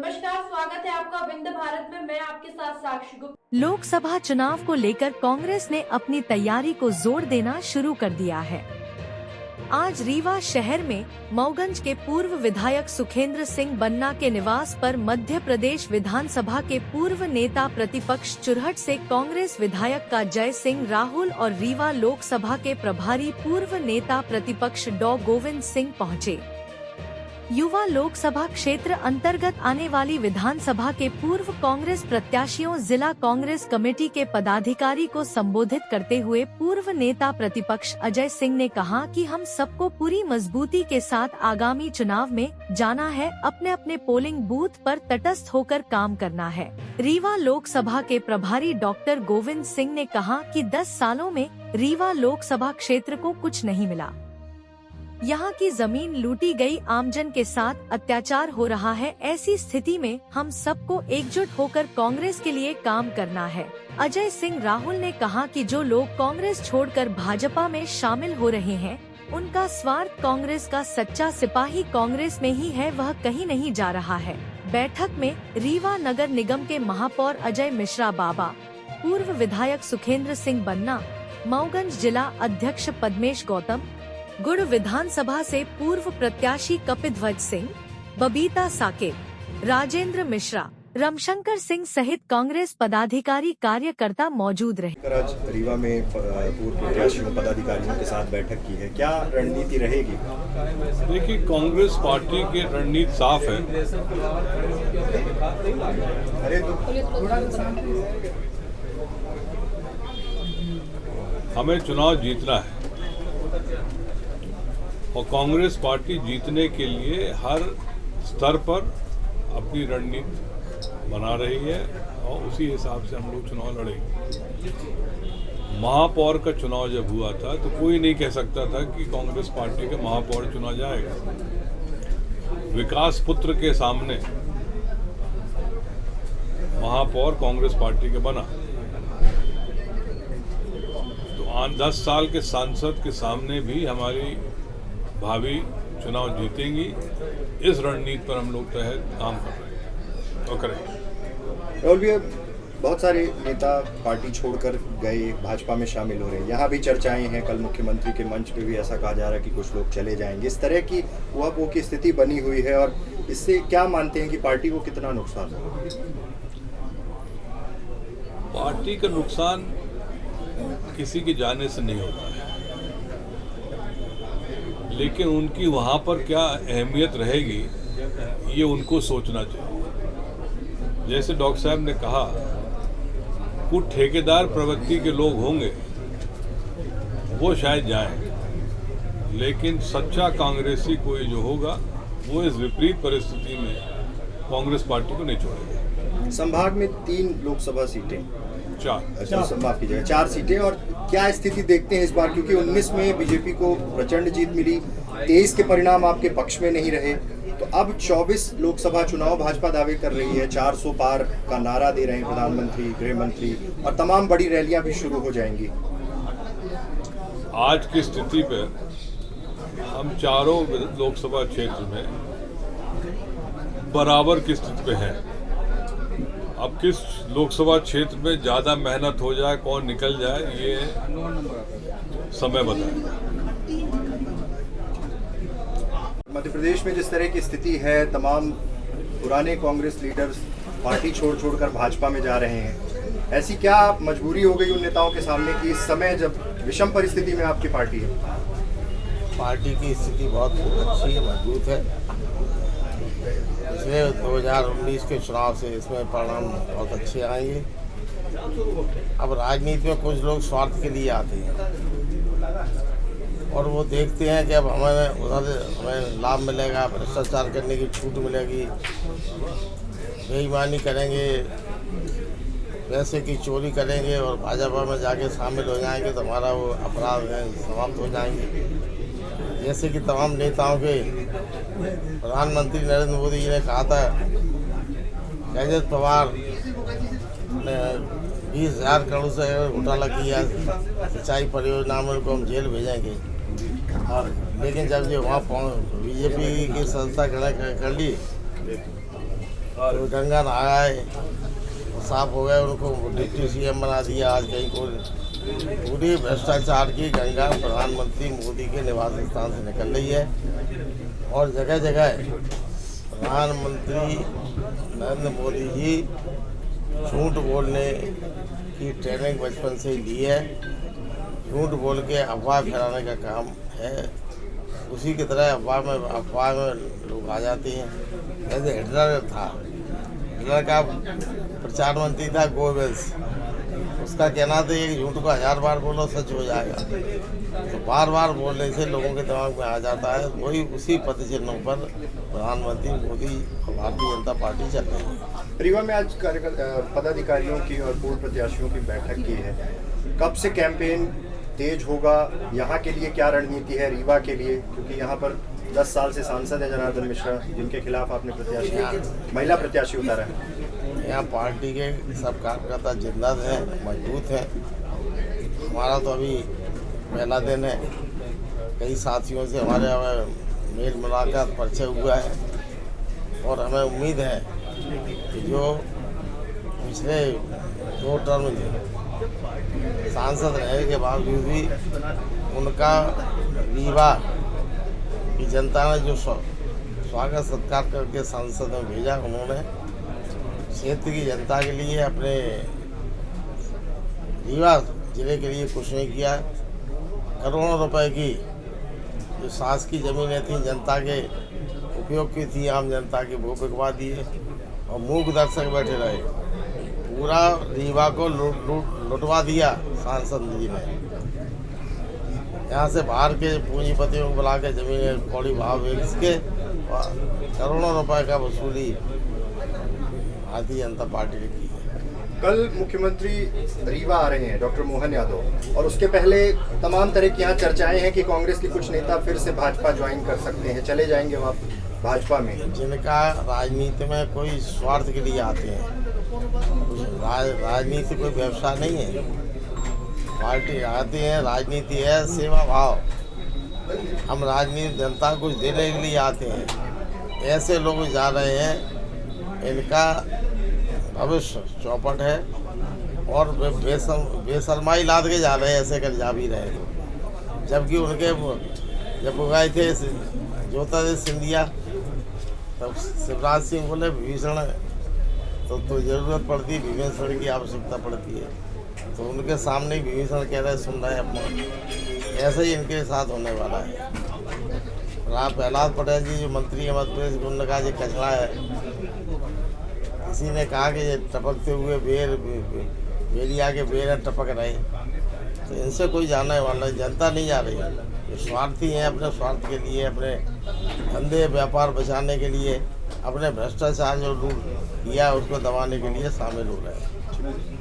नमस्कार, स्वागत है आपका विंध्य भारत में। मैं आपके साथ साक्षी गुप्ता। लोकसभा चुनाव को लेकर कांग्रेस ने अपनी तैयारी को जोर देना शुरू कर दिया है। आज रीवा शहर में मऊगंज के पूर्व विधायक सुखेंद्र सिंह बन्ना के निवास पर मध्य प्रदेश विधानसभा के पूर्व नेता प्रतिपक्ष चुरहट से कांग्रेस विधायक का जय सिंह राहुल और रीवा लोकसभा के प्रभारी पूर्व नेता प्रतिपक्ष डॉ गोविंद सिंह पहुंचे। युवा लोकसभा क्षेत्र अंतर्गत आने वाली विधानसभा के पूर्व कांग्रेस प्रत्याशियों जिला कांग्रेस कमेटी के पदाधिकारी को संबोधित करते हुए पूर्व नेता प्रतिपक्ष अजय सिंह ने कहा कि हम सबको पूरी मजबूती के साथ आगामी चुनाव में जाना है, अपने अपने पोलिंग बूथ पर तटस्थ होकर काम करना है। रीवा लोकसभा के प्रभारी डॉक्टर गोविंद सिंह ने कहा कि 10 सालों में रीवा लोकसभा क्षेत्र को कुछ नहीं मिला। यहाँ की जमीन लूटी गई, आमजन के साथ अत्याचार हो रहा है। ऐसी स्थिति में हम सबको एकजुट होकर कांग्रेस के लिए काम करना है। अजय सिंह राहुल ने कहा कि जो लोग कांग्रेस छोड़कर भाजपा में शामिल हो रहे हैं, उनका स्वार्थ कांग्रेस का सच्चा सिपाही कांग्रेस में ही है, वह कहीं नहीं जा रहा है। बैठक में रीवा नगर निगम के महापौर अजय मिश्रा बाबा, पूर्व विधायक सुखेंद्र सिंह बन्ना, मऊगंज जिला अध्यक्ष पद्मेश गौतम, गुड़ विधानसभा से पूर्व प्रत्याशी कपिध्वज सिंह, बबीता साकेत, राजेंद्र मिश्रा, रमशंकर सिंह सहित कांग्रेस पदाधिकारी कार्यकर्ता मौजूद रहे। आज रीवा में पूर्व प्रत्याशियों पदाधिकारियों के साथ बैठक की है, क्या रणनीति रहेगी? देखिए, कांग्रेस पार्टी की रणनीति साफ है। हमें चुनाव जीतना है और कांग्रेस पार्टी जीतने के लिए हर स्तर पर अपनी रणनीति बना रही है और उसी हिसाब से हम लोग चुनाव लड़ेंगे। महापौर का चुनाव जब हुआ था तो कोई नहीं कह सकता था कि कांग्रेस पार्टी का महापौर चुना जाएगा। विकास पुत्र के सामने महापौर कांग्रेस पार्टी का बना, तो 10 साल के सांसद के सामने भी हमारी भावी चुनाव जीतेंगी। इस रणनीति पर हम लोग तहत काम कर रहे हैं और करेंगे। राहुल भी बहुत सारे नेता पार्टी छोड़कर गए, भाजपा में शामिल हो रहे हैं। यहाँ भी चर्चाएं हैं, कल मुख्यमंत्री के मंच पे भी ऐसा कहा जा रहा है कि कुछ लोग चले जाएंगे। इस तरह की ऊहापोह की स्थिति बनी हुई है और इससे क्या मानते हैं कि पार्टी को कितना नुकसान होगा? पार्टी का नुकसान किसी के जाने से नहीं होता है, लेकिन उनकी वहाँ पर क्या अहमियत रहेगी ये उनको सोचना चाहिए। जैसे डॉक्टर साहब ने कहा, कुछ ठेकेदार प्रवृत्ति के लोग होंगे, वो शायद जाएं, लेकिन सच्चा कांग्रेसी कोई जो होगा वो इस विपरीत परिस्थिति में कांग्रेस पार्टी को नहीं छोड़ेगा। संभाग में 3 लोकसभा सीटें, 4 सीटें, और क्या स्थिति देखते हैं इस बार? क्योंकि 19 में बीजेपी को प्रचंड जीत मिली, 23 के परिणाम आपके पक्ष में नहीं रहे, तो अब 24 लोकसभा चुनाव भाजपा दावे कर रही है। 400 पार का नारा दे रहे हैं प्रधानमंत्री, गृह मंत्री, और तमाम बड़ी रैलियां भी शुरू हो जाएंगी। आज की स्थिति पर हम चारों लोकसभा क्षेत्र में बराबर की स्थिति पे हैं। अब किस लोकसभा क्षेत्र में ज्यादा मेहनत हो जाए, कौन निकल जाए, ये समय बताएगा। मध्य प्रदेश में जिस तरह की स्थिति है, तमाम पुराने कांग्रेस लीडर्स पार्टी छोड़कर भाजपा में जा रहे हैं, ऐसी क्या मजबूरी हो गई उन नेताओं के सामने कि इस समय जब विषम परिस्थिति में आपकी पार्टी है? पार्टी की स्थिति बहुत अच्छी है, मजबूत है। पिछले 2019 के चुनाव से इसमें परिणाम बहुत अच्छे आएंगे। अब राजनीति में कुछ लोग स्वार्थ के लिए आते हैं और वो देखते हैं कि अब हमें लाभ मिलेगा, भ्रष्टाचार करने की छूट मिलेगी, बेईमानी करेंगे, पैसे की चोरी करेंगे और भाजपा में जाके शामिल हो जाएंगे तो हमारा वो अपराध है समाप्त हो जाएंगे। जैसे कि तमाम नेताओं के प्रधानमंत्री नरेंद्र मोदी जी ने कहा था, कैजेत पवार ने 20,000 करोड़ से घोटाला किया, सिंचाई परियोजना में उनको हम जेल भेजेंगे। लेकिन जब ये वहाँ बीजेपी की संस्था खड़ा कर ली तो गंगा नहाए, वो साफ हो गए, उनको डिप्टी CM बना दिया। आज कहीं कोई पूरी भ्रष्टाचार की गंगा प्रधानमंत्री मोदी के निवास स्थान से निकल रही है और जगह जगह प्रधानमंत्री नरेंद्र मोदी जी झूठ बोलने की ट्रेनिंग बचपन से ही ली है। झूठ बोल के अफवाह फैलाने का काम है। उसी की तरह अफवाह में लोग आ जाते हैं। जैसे हिटलर था, हिटलर का प्रचार मंत्री था गोबेल्स, उसका कहना था कि झूठ को 1000 बार बोलो सच हो जाएगा। तो बार बार बोलने से लोगों के दिमाग में आ जाता है। वही उसी पदचिन्हों पर प्रधानमंत्री मोदी और भारतीय जनता पार्टी चल रही है। रीवा में आज पदाधिकारियों की और पूर्व प्रत्याशियों की बैठक की है। कब से कैंपेन तेज होगा? यहाँ के लिए क्या रणनीति है रीवा के लिए, क्योंकि यहाँ पर 10 साल से सांसद है जनार्दन मिश्रा, जिनके खिलाफ आपने महिला प्रत्याशी उतारा है। यहाँ पार्टी के सब कार्यकर्ता जिंदा हैं, मजबूत हैं। हमारा तो अभी पहला दिन है। कई साथियों से हमारे मेल मुलाकात परिचय हुआ है और हमें उम्मीद है कि जो पिछले 2 टर्म सांसद रहने के बावजूद भी उनका रीवा की जनता ने जो स्वागत सत्कार करके संसद में भेजा, उन्होंने क्षेत्र की जनता के लिए, अपने रीवा जिले के लिए कुछ नहीं किया। करोड़ों रुपए की जो शासकीय ज़मीनें थी जनता के उपयोग की थी, आम जनता की, वो बिकवा दिए और मूक दर्शक बैठे रहे। पूरा रीवा को लुटवा दिया सांसद जी ने। यहाँ से बाहर के पूंजीपतियों को बुला के जमीनें कौड़ी भाव बेच के करोड़ों रुपए का वसूली भारतीय जनता पार्टी ने की है। कल मुख्यमंत्री रीवा आ रहे हैं, डॉक्टर मोहन यादव, और उसके पहले तमाम तरह की यहाँ चर्चाएं हैं कि कांग्रेस के कुछ नेता फिर से भाजपा ज्वाइन कर सकते हैं, चले जाएंगे वहाँ भाजपा में। जिनका राजनीति में कोई स्वार्थ के लिए आते हैं, राजनीति कोई व्यवसाय नहीं है। पार्टी आती है, राजनीति है सेवा भाव। हम राजनीति जनता को कुछ देने के लिए आते हैं। ऐसे लोग जा रहे हैं, इनका भविष्य चौपट है और बेशर्माई लाद के जा रहे हैं, ऐसे कर जा भी रहे हैं। जबकि उनके जब वो गए थे ज्योतिरादित्य सिंधिया, तब शिवराज सिंह बोले विभीषण तो ज़रूरत पड़ती, विभीषण की आवश्यकता पड़ती है, तो उनके सामने ही विभीषण कह रहे सुन रहे अपना। ऐसा ही इनके साथ होने वाला है। प्रहलाद पटेल जी जो मंत्री है मध्य प्रदेश, उन्होंने कहा ये कचरा है। किसी ने कहा कि ये टपकते हुए बेरिया के बेर टपक रहे, तो इनसे कोई जाने वाला है। जनता नहीं जा रही है, ये स्वार्थी हैं, अपने स्वार्थ के लिए, अपने धंधे व्यापार बचाने के लिए, अपने भ्रष्टाचार जो लूट किया उसको दबाने के लिए शामिल हो रहे हैं।